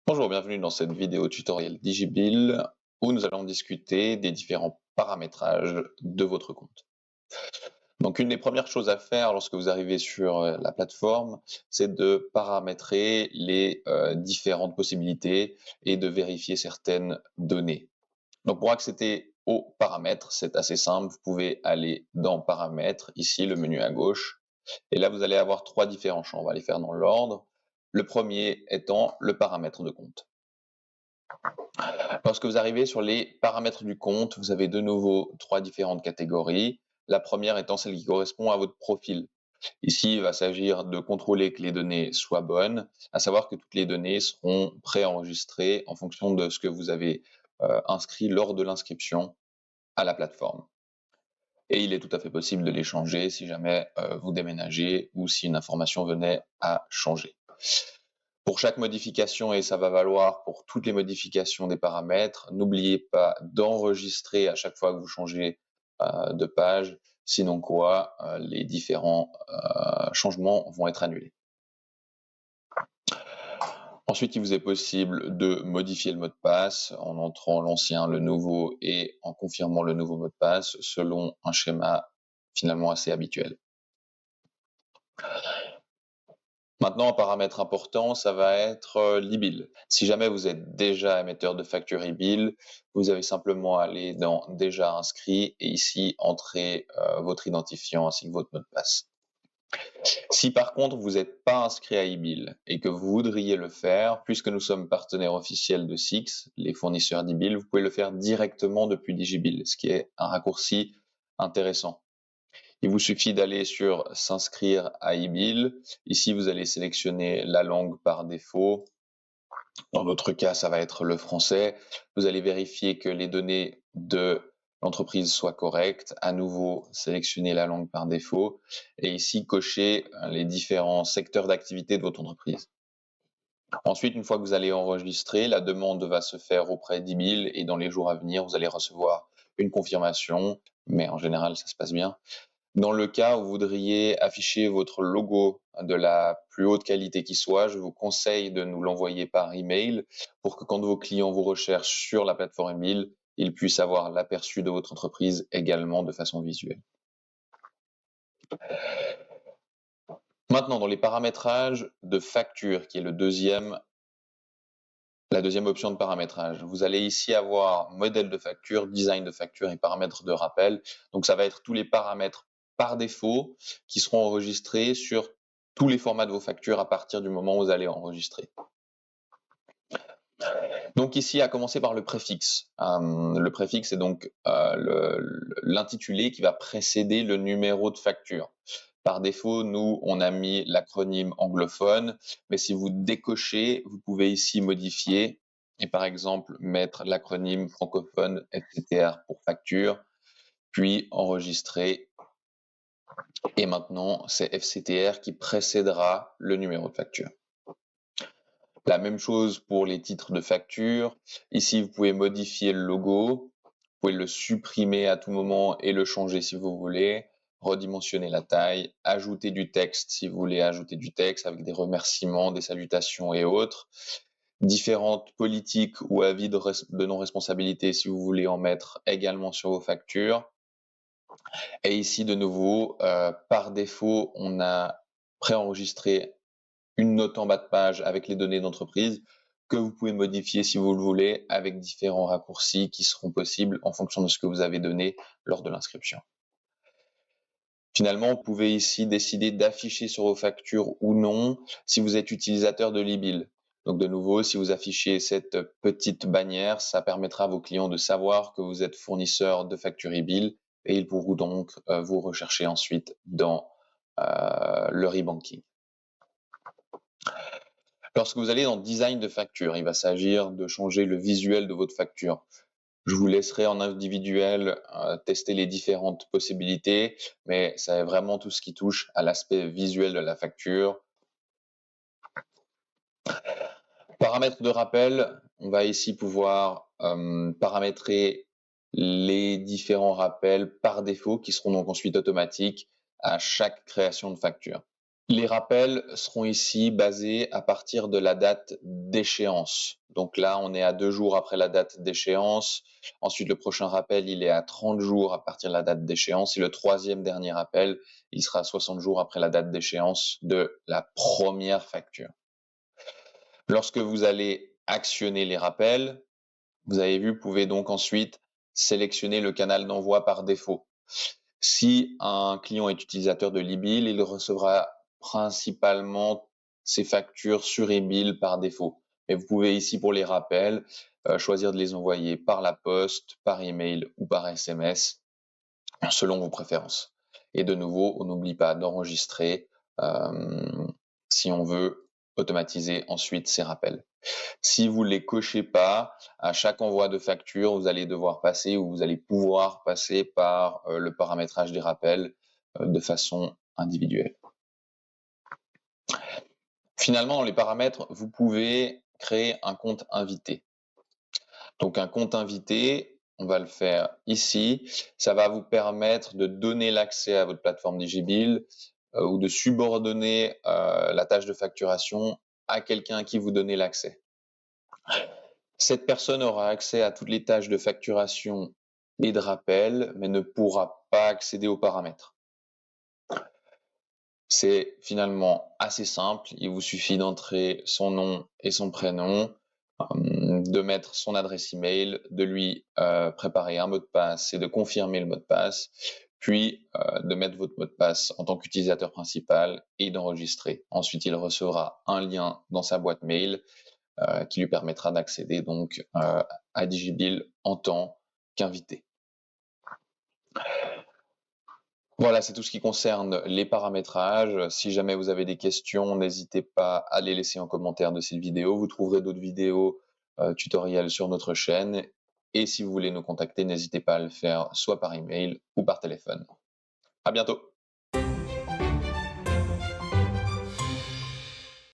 Bonjour, bienvenue dans cette vidéo tutoriel Digibill où nous allons discuter des différents paramétrages de votre compte. Donc une des premières choses à faire lorsque vous arrivez sur la plateforme, c'est de paramétrer les différentes possibilités et de vérifier certaines données. Donc pour accéder aux paramètres, c'est assez simple, vous pouvez aller dans Paramètres, ici le menu à gauche, et là vous allez avoir trois différents champs, on va les faire dans l'ordre. Le premier étant le paramètre de compte. Lorsque vous arrivez sur les paramètres du compte, vous avez de nouveau trois différentes catégories. La première étant celle qui correspond à votre profil. Ici, il va s'agir de contrôler que les données soient bonnes, à savoir que toutes les données seront préenregistrées en fonction de ce que vous avez inscrit lors de l'inscription à la plateforme. Et il est tout à fait possible de les changer si jamais vous déménagez ou si une information venait à changer. Pour chaque modification, et ça va valoir pour toutes les modifications des paramètres, n'oubliez pas d'enregistrer à chaque fois que vous changez de page, sinon quoi, les différents changements vont être annulés. Ensuite, il vous est possible de modifier le mot de passe en entrant l'ancien, le nouveau et en confirmant le nouveau mot de passe selon un schéma finalement assez habituel. Maintenant, un paramètre important, ça va être l'e-bill. Si jamais vous êtes déjà émetteur de facture e-bill, vous avez simplement à aller dans Déjà inscrit et ici entrer votre identifiant ainsi que votre mot de passe. Si par contre vous n'êtes pas inscrit à e-bill et que vous voudriez le faire, puisque nous sommes partenaires officiels de SIX, les fournisseurs d'e-bill, vous pouvez le faire directement depuis Digibill, ce qui est un raccourci intéressant. Il vous suffit d'aller sur S'inscrire à e-bill. Ici, vous allez sélectionner la langue par défaut. Dans notre cas, ça va être le français. Vous allez vérifier que les données de l'entreprise soient correctes. À nouveau, sélectionner la langue par défaut. Et ici, cocher les différents secteurs d'activité de votre entreprise. Ensuite, une fois que vous allez enregistrer, la demande va se faire auprès d'e-bill et dans les jours à venir, vous allez recevoir une confirmation, mais en général, ça se passe bien. Dans le cas où vous voudriez afficher votre logo de la plus haute qualité qui soit, je vous conseille de nous l'envoyer par email pour que quand vos clients vous recherchent sur la plateforme e-bill, ils puissent avoir l'aperçu de votre entreprise également de façon visuelle. Maintenant, dans les paramétrages de facture, qui est la deuxième option de paramétrage, vous allez ici avoir modèle de facture, design de facture et paramètres de rappel. Donc ça va être tous les paramètres par défaut qui seront enregistrés sur tous les formats de vos factures à partir du moment où vous allez enregistrer. Donc ici, à commencer par le préfixe. Le préfixe est donc l'intitulé qui va précéder le numéro de facture. Par défaut, nous, on a mis l'acronyme anglophone, mais si vous décochez, vous pouvez ici modifier et par exemple mettre l'acronyme francophone FCTR pour facture, puis enregistrer. Et maintenant, c'est FCTR qui précédera le numéro de facture. La même chose pour les titres de facture. Ici, vous pouvez modifier le logo, vous pouvez le supprimer à tout moment et le changer si vous voulez, redimensionner la taille, ajouter du texte si vous voulez ajouter du texte avec des remerciements, des salutations et autres, différentes politiques ou avis de non-responsabilité si vous voulez en mettre également sur vos factures. Et ici, de nouveau, par défaut, on a préenregistré une note en bas de page avec les données d'entreprise que vous pouvez modifier si vous le voulez avec différents raccourcis qui seront possibles en fonction de ce que vous avez donné lors de l'inscription. Finalement, vous pouvez ici décider d'afficher sur vos factures ou non si vous êtes utilisateur de l'e-bill. Donc de nouveau, si vous affichez cette petite bannière, ça permettra à vos clients de savoir que vous êtes fournisseur de factures e-bill et ils pourront donc vous rechercher ensuite dans leur e-banking. Lorsque vous allez dans Design de facture, il va s'agir de changer le visuel de votre facture. Je vous laisserai en individuel tester les différentes possibilités, mais c'est vraiment tout ce qui touche à l'aspect visuel de la facture. Paramètres de rappel, on va ici pouvoir paramétrer les différents rappels par défaut qui seront donc ensuite automatiques à chaque création de facture. Les rappels seront ici basés à partir de la date d'échéance. Donc là, on est à 2 jours après la date d'échéance. Ensuite, le prochain rappel, il est à 30 jours à partir de la date d'échéance. Et le troisième dernier rappel, il sera à 60 jours après la date d'échéance de la première facture. Lorsque vous allez actionner les rappels, vous avez vu, vous pouvez donc ensuite sélectionner le canal d'envoi par défaut. Si un client est utilisateur de l'e-bill, il recevra principalement ses factures sur e-bill par défaut. Mais vous pouvez ici, pour les rappels, choisir de les envoyer par la poste, par email ou par SMS, selon vos préférences. Et de nouveau, on n'oublie pas d'enregistrer si on veut automatiser ensuite ces rappels. Si vous ne les cochez pas, à chaque envoi de facture, vous allez devoir passer ou vous allez pouvoir passer par le paramétrage des rappels de façon individuelle. Finalement, dans les paramètres, vous pouvez créer un compte invité. Donc un compte invité, on va le faire ici. Ça va vous permettre de donner l'accès à votre plateforme Digibill ou de subordonner la tâche de facturation à quelqu'un à qui vous donnez l'accès. Cette personne aura accès à toutes les tâches de facturation et de rappel, mais ne pourra pas accéder aux paramètres. C'est finalement assez simple, il vous suffit d'entrer son nom et son prénom, de mettre son adresse email, de lui préparer un mot de passe et de confirmer le mot de passe, puis de mettre votre mot de passe en tant qu'utilisateur principal et d'enregistrer. Ensuite, il recevra un lien dans sa boîte mail qui lui permettra d'accéder donc à Digibill en tant qu'invité. Voilà, c'est tout ce qui concerne les paramétrages. Si jamais vous avez des questions, n'hésitez pas à les laisser en commentaire de cette vidéo. Vous trouverez d'autres vidéos tutoriels sur notre chaîne. Et si vous voulez nous contacter, n'hésitez pas à le faire soit par email ou par téléphone. À bientôt.